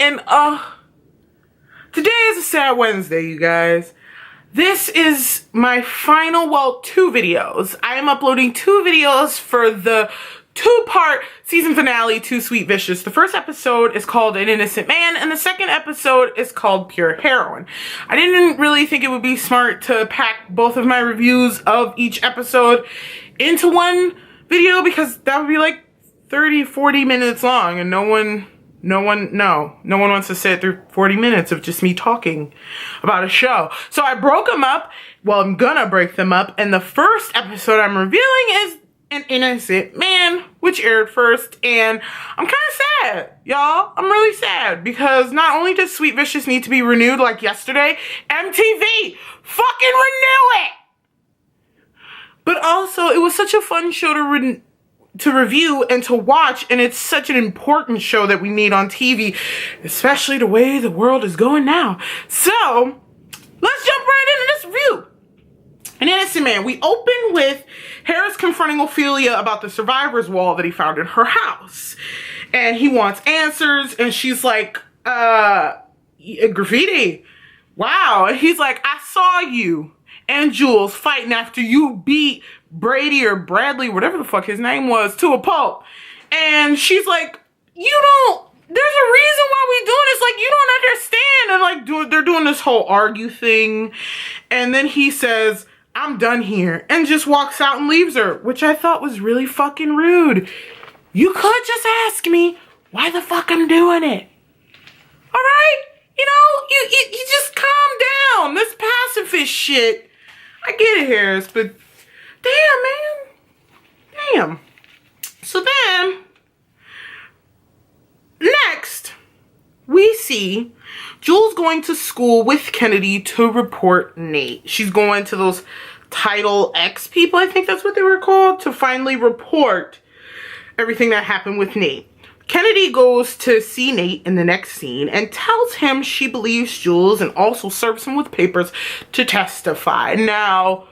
and today is a sad Wednesday, you guys. This is my final, well, 2 videos. I am uploading 2 videos for the 2-part season finale to Sweet Vicious. The first episode is called An Innocent Man, and the second episode is called Pure Heroin. I didn't really think it would be smart to pack both of my reviews of each episode into one video because that would be like 30-40 minutes long, and no one wants to sit through 40 minutes of just me talking about a show. So I broke them up. Well, I'm gonna break them up, and the first episode I'm reviewing is An Innocent Man, which aired first, and I'm kind of sad, y'all. I'm really sad because not only does Sweet Vicious need to be renewed like yesterday, MTV fucking renew it! But also, it was such a fun show to review and to watch, and it's such an important show that we need on TV, especially the way the world is going now. So, let's jump right into this review. An Innocent Man. We open with Harris confronting Ophelia about the survivor's wall that he found in her house. And he wants answers, and she's like, graffiti. Wow. And he's like, I saw you and Jules fighting after you beat Brady or Bradley, whatever the fuck his name was, to a pulp. And she's like, there's a reason why we doing this. Like, you don't understand. And like, they're doing this whole argue thing. And then he says, I'm done here, and just walks out and leaves her, which I thought was really fucking rude. You could just ask me why the fuck I'm doing it. All right? You know, you just calm down. This pacifist shit. I get it, Harris, but damn, man. Damn. So then, next, we see Jules going to school with Kennedy to report Nate. She's going to those Title X people, I think that's what they were called, to finally report everything that happened with Nate. Kennedy goes to see Nate in the next scene and tells him she believes Jules and also serves him with papers to testify. Now,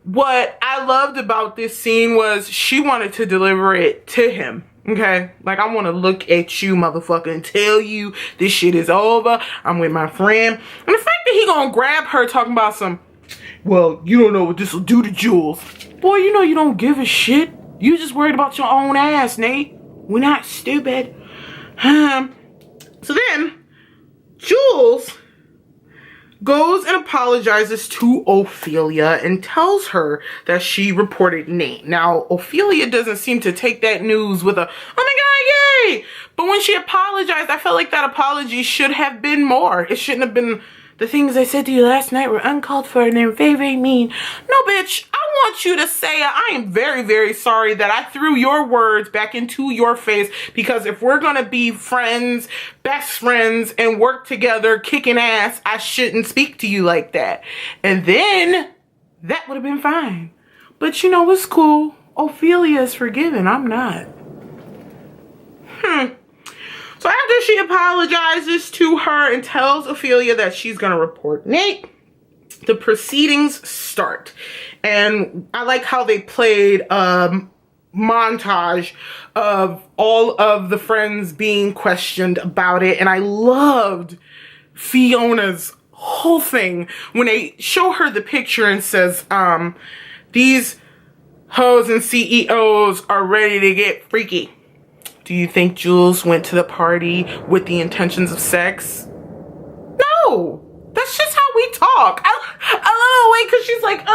what I loved about this scene was she wanted to deliver it to him. Okay, like, I want to look at you, motherfucker, and tell you this shit is over. I'm with my friend. And the fact that he gonna grab her talking about some, well, you don't know what this will do to Jules. Boy, you know you don't give a shit. You just worried about your own ass, Nate. We're not stupid. So then, Jules goes and apologizes to Ophelia and tells her that she reported Nate. Now, Ophelia doesn't seem to take that news with a, oh my god, yay! But when she apologized, I felt like that apology should have been more. It shouldn't have been, the things I said to you last night were uncalled for and they're very, very mean. No, bitch, I want you to say, I am very, very sorry that I threw your words back into your face, because if we're gonna be friends, best friends, and work together kicking ass, I shouldn't speak to you like that. And then, that would have been fine. But you know, it's cool. Ophelia is forgiven. I'm not. So after she apologizes to her and tells Ophelia that she's gonna report Nate, the proceedings start. And I like how they played a montage of all of the friends being questioned about it. And I loved Fiona's whole thing when they show her the picture and says, these hoes and CEOs are ready to get freaky. Do you think Jules went to the party with the intentions of sex? No, that's just how we talk. I love the way, because she's like,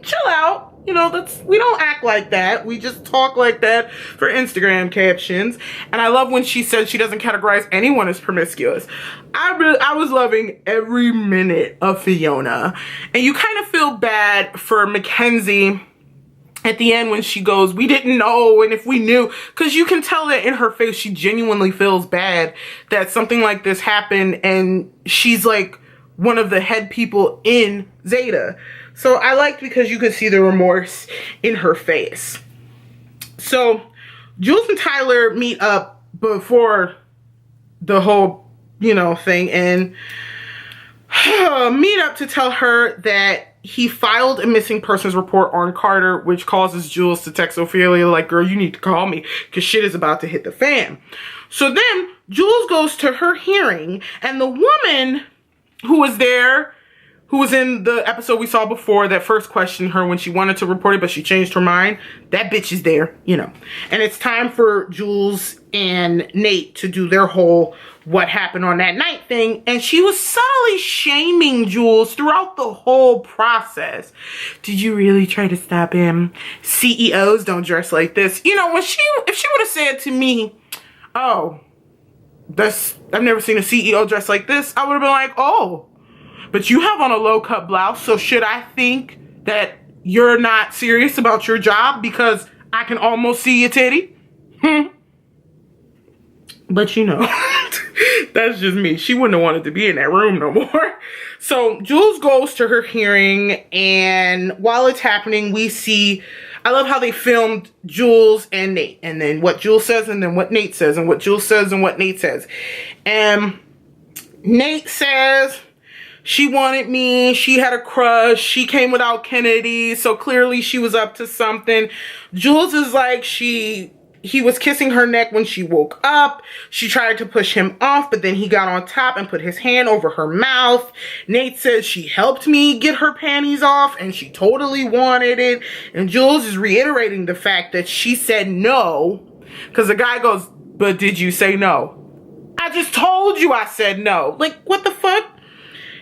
chill out. You know, we don't act like that. We just talk like that for Instagram captions. And I love when she says she doesn't categorize anyone as promiscuous. I was loving every minute of Fiona. And you kind of feel bad for Mackenzie at the end when she goes, we didn't know, and if we knew, because you can tell that in her face she genuinely feels bad that something like this happened, and she's like one of the head people in Zeta. So I liked, because you could see the remorse in her face. So Jules and Tyler meet up before the whole, thing, and meet up to tell her that he filed a missing persons report on Carter, which causes Jules to text Ophelia like, girl, you need to call me because shit is about to hit the fan. So then Jules goes to her hearing, and the woman who was there, who was in the episode we saw before that first questioned her when she wanted to report it, but she changed her mind. That bitch is there, you know. And it's time for Jules and Nate to do their whole what happened on that night thing. And she was subtly shaming Jules throughout the whole process. Did you really try to stop him? CEOs don't dress like this. You know, if she would have said to me, oh, I've never seen a CEO dress like this, I would have been like, oh, but you have on a low-cut blouse, so should I think that you're not serious about your job because I can almost see your titty? But you know, that's just me. She wouldn't have wanted to be in that room no more. So Jules goes to her hearing, and while it's happening, we see, I love how they filmed Jules and Nate, and then what Jules says, and then what Nate says, and what Jules says, and what Nate says. And Nate says, she wanted me, she had a crush, she came without Kennedy, so clearly she was up to something. Jules is like, he was kissing her neck when she woke up. She tried to push him off, but then he got on top and put his hand over her mouth. Nate says she helped me get her panties off and she totally wanted it. And Jules is reiterating the fact that she said no, because the guy goes, but did you say no? I just told you I said no. Like, what the fuck?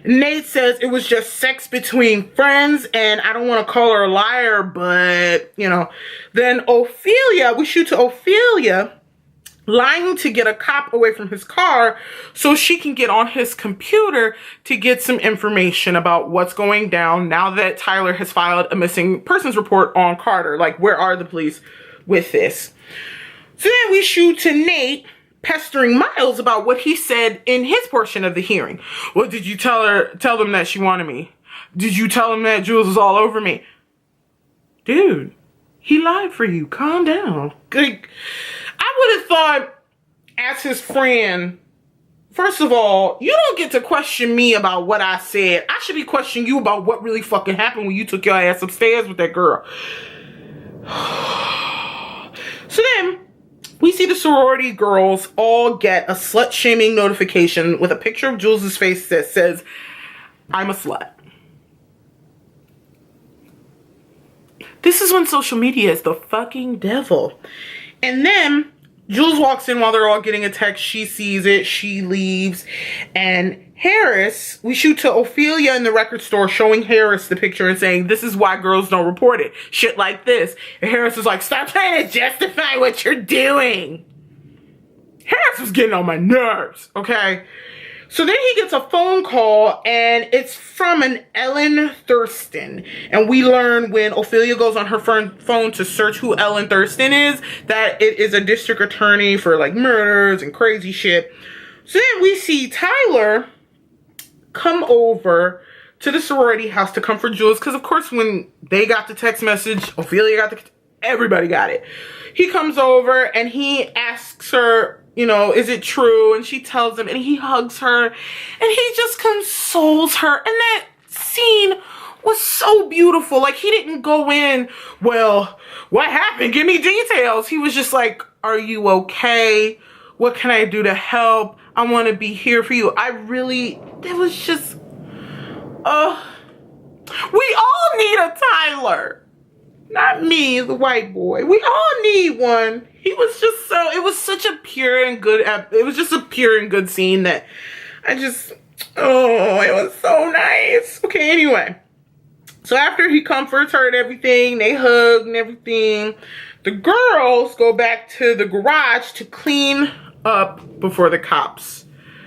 Nate says it was just sex between friends, and I don't want to call her a liar, but, you know. Then Ophelia, we shoot to Ophelia lying to get a cop away from his car so she can get on his computer to get some information about what's going down now that Tyler has filed a missing persons report on Carter. Like, where are the police with this? So then we shoot to Nate pestering Miles about what he said in his portion of the hearing. What did you tell them that she wanted me? Did you tell him that Jules was all over me? Dude, he lied for you. Calm down. Like, I would have thought, as his friend, first of all, you don't get to question me about what I said. I should be questioning you about what really fucking happened when you took your ass upstairs with that girl. So then, we see the sorority girls all get a slut-shaming notification with a picture of Jules' face that says, I'm a slut. This is when social media is the fucking devil. And then Jules walks in while they're all getting a text. She sees it. She leaves. And Harris, we shoot to Ophelia in the record store showing Harris the picture and saying, this is why girls don't report it. Shit like this. And Harris is like, stop trying to justify what you're doing. Harris was getting on my nerves, okay? So then he gets a phone call, and it's from an Ellen Thurston. And we learn when Ophelia goes on her phone to search who Ellen Thurston is, that it is a district attorney for, like, murders and crazy shit. So then we see Tyler come over to the sorority house to comfort Jules, because of course when they got the text message, Ophelia got everybody got it. He comes over and he asks her, you know, is it true? And she tells him, and he hugs her and he just consoles her. And that scene was so beautiful. Like, he didn't go in, well, what happened? Give me details. He was just like, are you okay? What can I do to help? I want to be here for you. It was just, we all need a Tyler. Not me, the white boy. We all need one. He was just it was such a pure and good, it was just a pure and good scene that it was so nice. Okay, anyway. So after he comforts her and everything, they hug and everything, the girls go back to the garage to clean up before the cops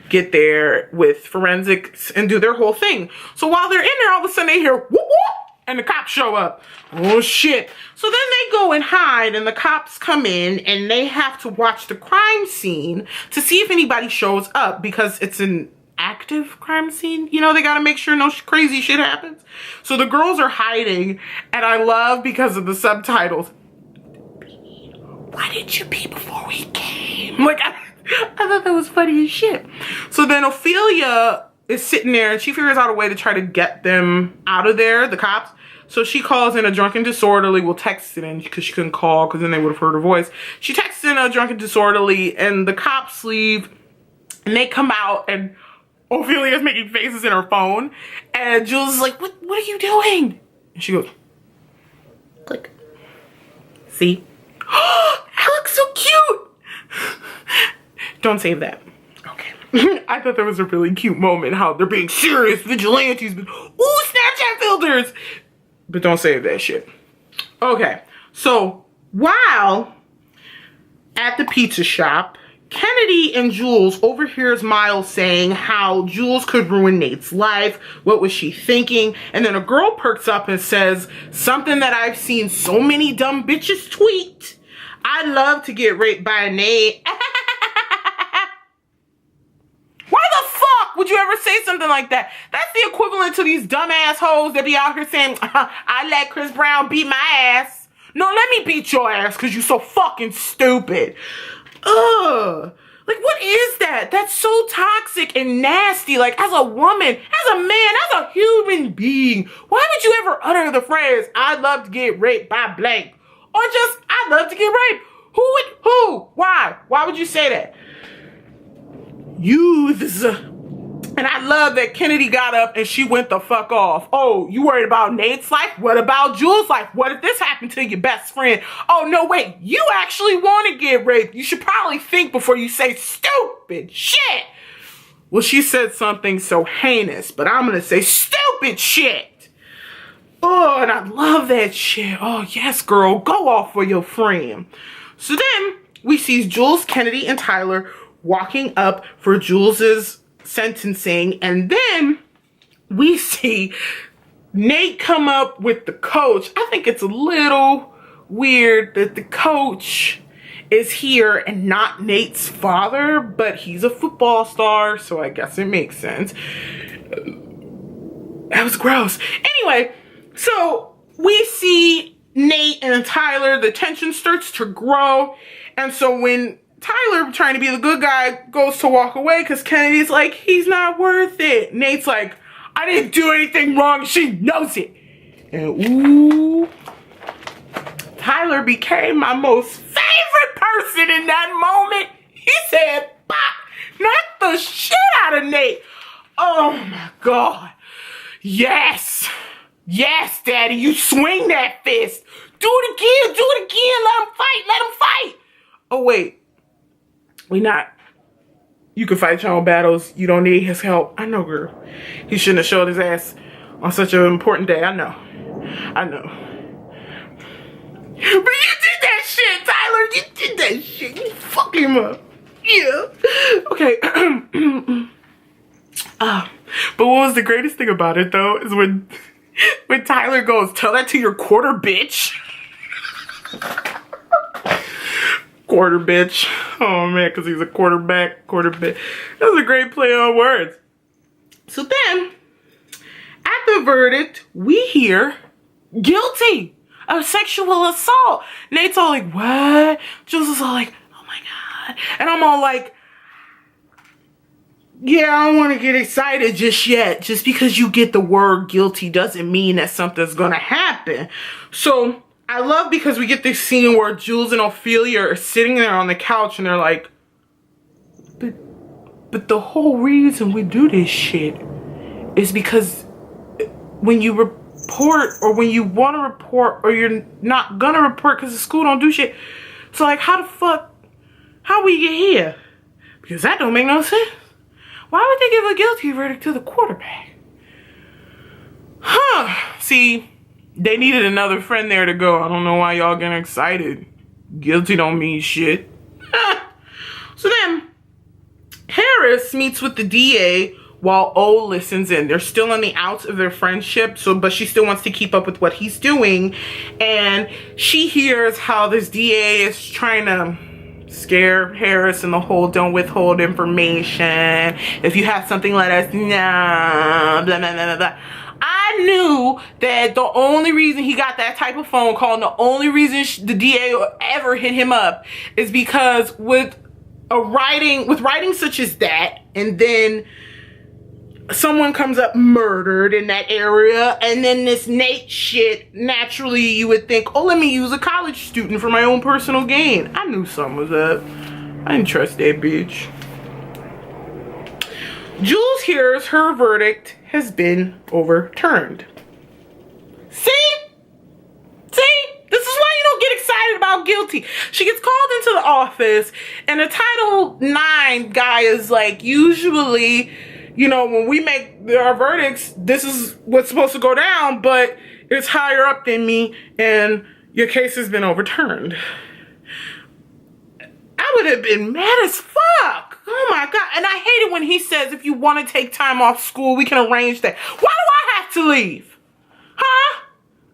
get there with forensics and do their whole thing. So while they're in there, all of a sudden they hear whoop whoop and the cops show up. Oh shit. So then they go and hide, and the cops come in and they have to watch the crime scene to see if anybody shows up, because it's an active crime scene. You know, they got to make sure no crazy shit happens. So the girls are hiding, and I love, because of the subtitles, why didn't you pee before we came? Like, I thought that was funny as shit. So then Ophelia is sitting there and she figures out a way to try to get them out of there, the cops. So she calls in a drunken disorderly. Well, texts it in because she couldn't call because then they would have heard her voice. She texts in a drunken disorderly and the cops leave and they come out and Ophelia's making faces in her phone. And Jules is like, what are you doing? And she goes, click. See? That looks so cute. Don't save that. Okay. I thought that was a really cute moment, how they're being serious vigilantes, but ooh, Snapchat filters. But don't save that shit. Okay, so while at the pizza shop, Kennedy and Jules overhears Miles saying how Jules could ruin Nate's life. What was she thinking? And then a girl perks up and says something that I've seen so many dumb bitches tweet. I'd love to get raped by Nate. Why the fuck would you ever say something like that? That's the equivalent to these dumb assholes that be out here saying, I let Chris Brown beat my ass. No, let me beat your ass because you're so fucking stupid. Ugh. Like, what is that? That's so toxic and nasty. Like, as a woman, as a man, as a human being, why would you ever utter the phrase, I'd love to get raped by blank? Or just, I'd love to get raped. Who? Why? Why would you say that? Youths. And I love that Kennedy got up and she went the fuck off. Oh, you worried about Nate's life? What about Jules' life? What if this happened to your best friend? Oh, no, wait. You actually want to get raped. You should probably think before you say stupid shit. Well, she said something so heinous, but I'm going to say stupid shit. Oh, and I love that shit. Oh, yes, girl. Go off for your friend. So then we see Jules, Kennedy, and Tyler walking up for Jules's sentencing, and then we see Nate come up with the coach. I think it's a little weird that the coach is here and not Nate's father, but he's a football star, so I guess it makes sense. That was gross. Anyway, so we see Nate and Tyler, the tension starts to grow, and so when Tyler, trying to be the good guy, goes to walk away because Kennedy's like, he's not worth it. Nate's like, I didn't do anything wrong. She knows it. And ooh, Tyler became my most favorite person in that moment. He said, "Bop," knocked the shit out of Nate. Oh my God. Yes. Yes, Daddy, you swing that fist. Do it again. Do it again. Let him fight. Let him fight. Oh, wait. We not. You can fight your own battles. You don't need his help. I know, girl. He shouldn't have showed his ass on such an important day. I know. I know. But you did that shit, Tyler. You did that shit. You fucked him up. Yeah. Okay. But what was the greatest thing about it, though, is when Tyler goes, tell that to your quarter bitch. Quarter bitch. Oh man, because he's a quarterback, quarter bitch. That was a great play on words. So then, at the verdict, we hear guilty of sexual assault. Nate's all like, what? Jules is all like, oh my God. And I'm all like, yeah, I don't want to get excited just yet. Just because you get the word guilty doesn't mean that something's going to happen. So I love because we get this scene where Jules and Ophelia are sitting there on the couch and they're like, but the whole reason we do this shit is because when you report or when you want to report or you're not going to report because the school don't do shit. So like, how the fuck, how we get here? Because that don't make no sense. Why would they give a guilty verdict to the quarterback? Huh. See, they needed another friend there to go. I don't know why y'all getting excited. Guilty don't mean shit. So then, Harris meets with the DA while O listens in. They're still on the outs of their friendship, but she still wants to keep up with what he's doing. And she hears how this DA is trying to scare Harris and the whole don't withhold information. If you have something, let us know. Blah, blah, blah, blah. I knew that the only reason he got that type of phone call and the only reason the DA ever hit him up is because with writing such as that, and then someone comes up murdered in that area, and then this Nate shit, naturally you would think, oh, let me use a college student for my own personal gain. I knew something was up. I didn't trust that bitch. Jules hears her verdict has been overturned. See? This is why you don't get excited about guilty. She gets called into the office, and the Title IX guy is like, usually, you know, when we make our verdicts, this is what's supposed to go down, but it's higher up than me, and your case has been overturned. I would have been mad as fuck. Oh my God. And I hate it when he says, if you want to take time off school, we can arrange that. Why do I have to leave? Huh?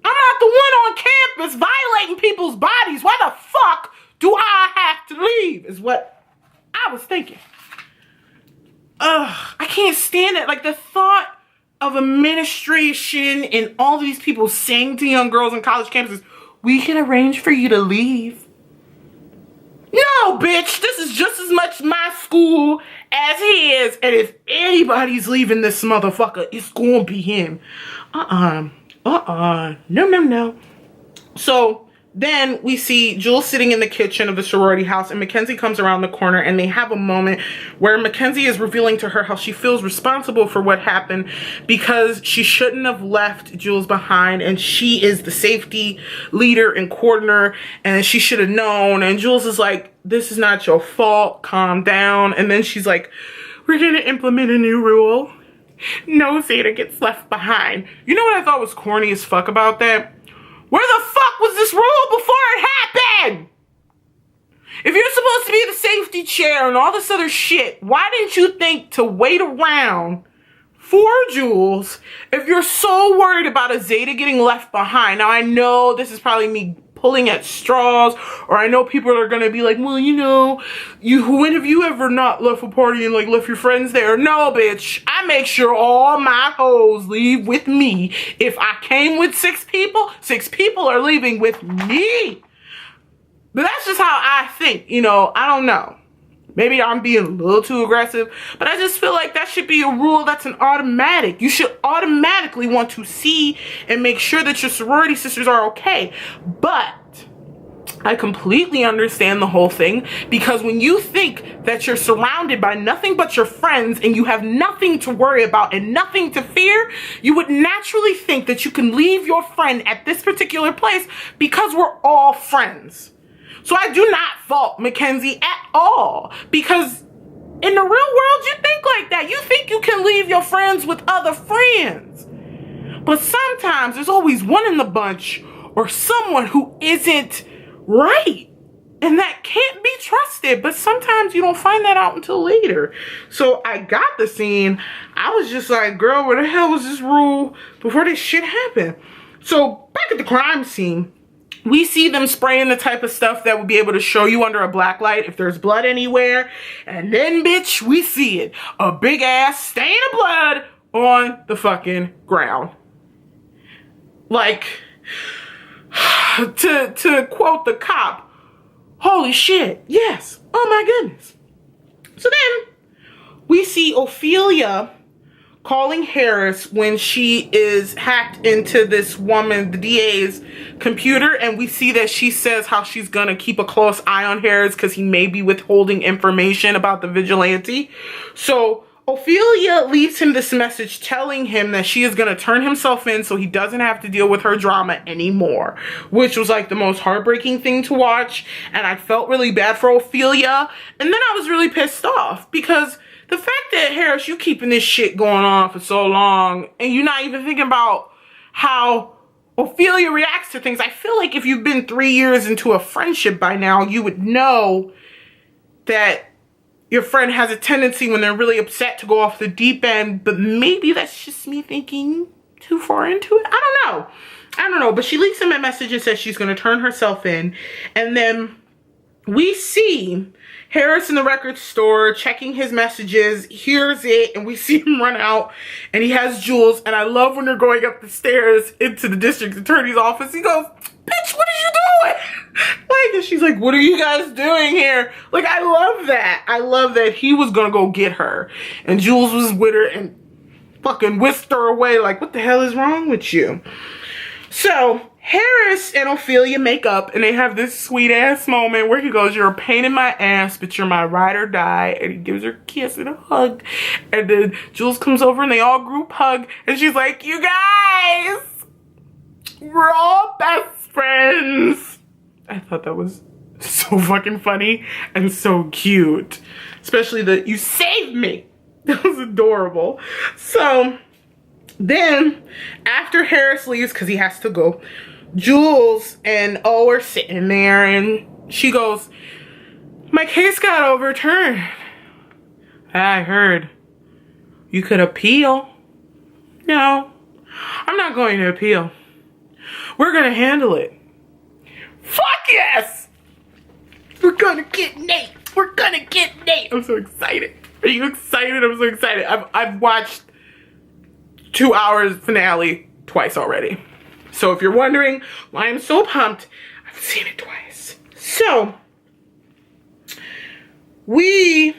I'm not the one on campus violating people's bodies. Why the fuck do I have to leave? Is what I was thinking. I can't stand it. Like, the thought of administration and all these people saying to young girls on college campuses, we can arrange for you to leave. No, bitch, this is just as much my school as his, and if anybody's leaving this motherfucker, it's gonna be him. No. So then we see Jules sitting in the kitchen of the sorority house, and Mackenzie comes around the corner, and they have a moment where Mackenzie is revealing to her how she feels responsible for what happened because she shouldn't have left Jules behind, and she is the safety leader and coordinator, and she should have known. And Jules is like, this is not your fault, calm down. And then she's like, we're gonna implement a new rule. No Zeta gets left behind. You know what I thought was corny as fuck about that? Where the fuck was this rule before it happened? If you're supposed to be the safety chair and all this other shit, why didn't you think to wait around for Jules if you're so worried about a Zeta getting left behind? Now, I know this is probably me pulling at straws, or I know people are gonna be like, well, you know, when have you ever not left a party and like left your friends there? No, bitch, I make sure all my hoes leave with me. If I came with 6 people are leaving with me. But that's just how I think, you know. I don't know. Maybe I'm being a little too aggressive, but I just feel like that should be a rule that's an automatic. You should automatically want to see and make sure that your sorority sisters are okay. But I completely understand the whole thing, because when you think that you're surrounded by nothing but your friends and you have nothing to worry about and nothing to fear, you would naturally think that you can leave your friend at this particular place because we're all friends. So I do not fault Mackenzie at all, because in the real world, you think like that. You think you can leave your friends with other friends. But sometimes there's always one in the bunch or someone who isn't right, and that can't be trusted. But sometimes you don't find that out until later. So I got the scene. I was just like, girl, where the hell was this rule before this shit happened? So back at the crime scene, we see them spraying the type of stuff that would be able to show you under a black light if there's blood anywhere. And then, bitch, we see it. A big ass stain of blood on the fucking ground. Like, to quote the cop, holy shit, yes. Oh my goodness. So then we see Ophelia calling Harris when she is hacked into this woman, the DA's computer, and we see that she says how she's gonna keep a close eye on Harris because he may be withholding information about the vigilante. So Ophelia leaves him this message telling him that she is gonna turn himself in so he doesn't have to deal with her drama anymore, which was like the most heartbreaking thing to watch, and I felt really bad for Ophelia. And then I was really pissed off because the fact that, Harris, you keeping this shit going on for so long and you're not even thinking about how Ophelia reacts to things. I feel like if you've been 3 years into a friendship by now, you would know that your friend has a tendency when they're really upset to go off the deep end, but maybe that's just me thinking too far into it. I don't know, but she leaves him a message and says she's going to turn herself in. And then we see Harris in the record store checking his messages, hears it, and we see him run out, and he has Jules. And I love when they're going up the stairs into the district attorney's office. He goes, bitch, what are you doing? Like, and she's like, what are you guys doing here? Like, I love that. I love that he was gonna go get her, and Jules was with her, and fucking whisked her away. Like, what the hell is wrong with you? So Harris and Ophelia make up, and they have this sweet ass moment where he goes, "You're a pain in my ass, but you're my ride or die," and he gives her a kiss and a hug. And then Jules comes over and they all group hug, and she's like, "You guys, we're all best friends." I thought that was so fucking funny and so cute, especially the "you saved me." That was adorable. So then after Harris leaves, because he has to go, Jules and O are sitting there, and she goes, "My case got overturned. I heard. You could appeal." "No, I'm not going to appeal. We're going to handle it." Fuck yes! We're going to get Nate. We're going to get Nate. I'm so excited. Are you excited? I'm so excited. I've watched 2 hours finale twice already. So if you're wondering why I'm so pumped, I've seen it twice. So we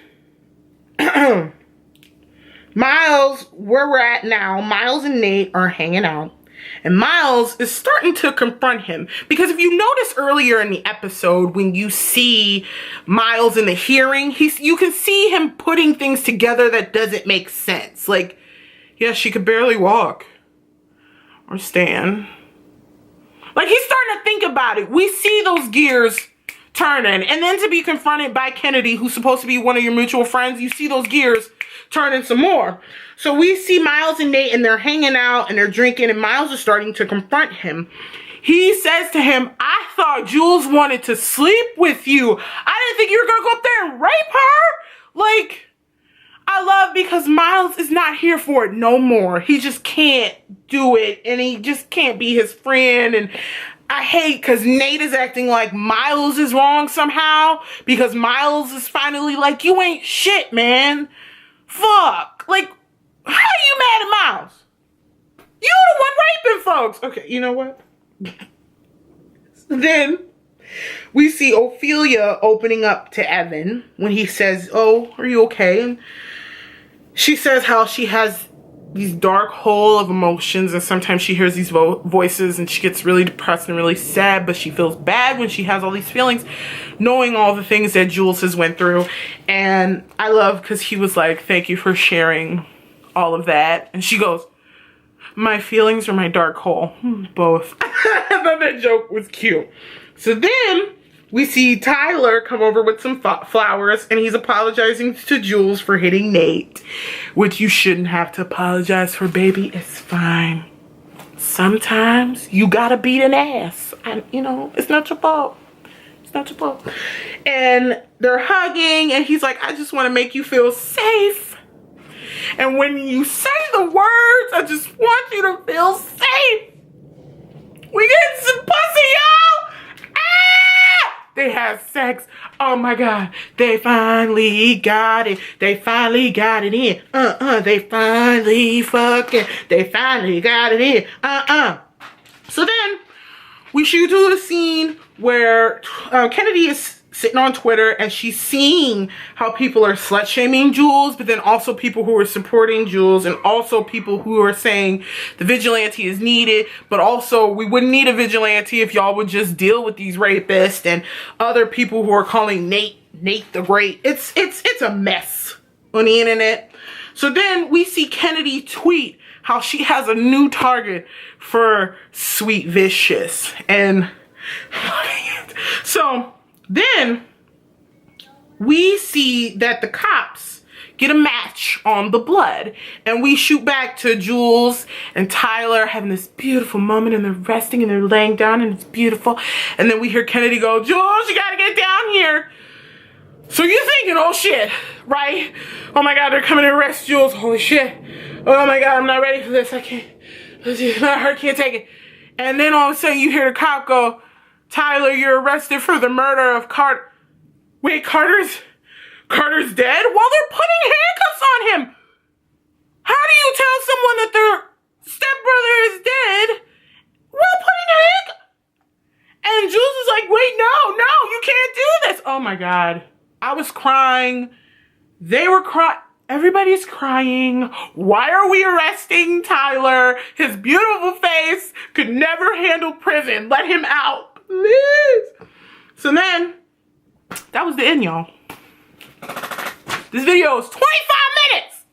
Miles, where we're at now, Miles and Nate are hanging out. And Miles is starting to confront him. Because if you notice earlier in the episode, when you see Miles in the hearing, you can see him putting things together that doesn't make sense. Like, yeah, she could barely walk or stand. Like, he's starting to think about it. We see those gears turning. And then to be confronted by Kennedy, who's supposed to be one of your mutual friends, you see those gears turning some more. So we see Miles and Nate, and they're hanging out and they're drinking, and Miles is starting to confront him. He says to him, "I thought Jules wanted to sleep with you. I didn't think you were going to go up there and rape her." Like, I love, because Miles is not here for it no more. He just can't do it, and he just can't be his friend. And I hate because Nate is acting like Miles is wrong somehow, because Miles is finally like, "You ain't shit, man. Fuck. Like, how are you mad at Miles? You the one raping folks." Okay, you know what? Then we see Ophelia opening up to Evan when he says, "Oh, are you okay?" And she says how she has these dark hole of emotions, and sometimes she hears these voices and she gets really depressed and really sad, but she feels bad when she has all these feelings, knowing all the things that Jules has went through. And I love, because he was like, "Thank you for sharing all of that." And she goes, "My feelings or my dark hole?" Both. I thought that joke was cute. So then we see Tyler come over with some flowers, and he's apologizing to Jules for hitting Nate, which you shouldn't have to apologize for, baby. It's fine. Sometimes you gotta beat an ass. And, you know, it's not your fault. It's not your fault. And they're hugging, and he's like, "I just want to make you feel safe. And when you say the words, I just want you to feel safe. We getting some pussy, y'all. Ah!" They have sex. Oh my God. They finally got it. They finally got it in. They finally fucking. They finally got it in. So then we shoot to the scene where Kennedy is sitting on Twitter, and she's seeing how people are slut shaming Jules, but then also people who are supporting Jules, and also people who are saying the vigilante is needed, but also we wouldn't need a vigilante if y'all would just deal with these rapists, and other people who are calling Nate the Great. It's a mess on the internet. So then we see Kennedy tweet how she has a new target for Sweet Vicious, and so then we see that the cops get a match on the blood, and we shoot back to Jules and Tyler having this beautiful moment, and they're resting and they're laying down, and it's beautiful. And then we hear Kennedy go, "Jules, you gotta get down here." So you're thinking, oh shit, right? Oh my God, they're coming to arrest Jules. Holy shit. Oh my God, I'm not ready for this. I can't. My heart can't take it. And then all of a sudden you hear the cop go, "Tyler, you're arrested for the murder of Carter." Wait, Carter's dead? While they're putting handcuffs on him. How do you tell someone that their stepbrother is dead while putting a handcuff? And Jules is like, "Wait, no, you can't do this." Oh my God. I was crying. They were crying. Everybody's crying. Why are we arresting Tyler? His beautiful face could never handle prison. Let him out, please. So then, that was the end, y'all. This video is 25 minutes.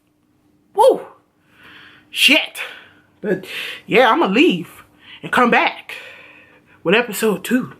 Woo. Shit. But yeah, I'm gonna leave and come back with episode 2.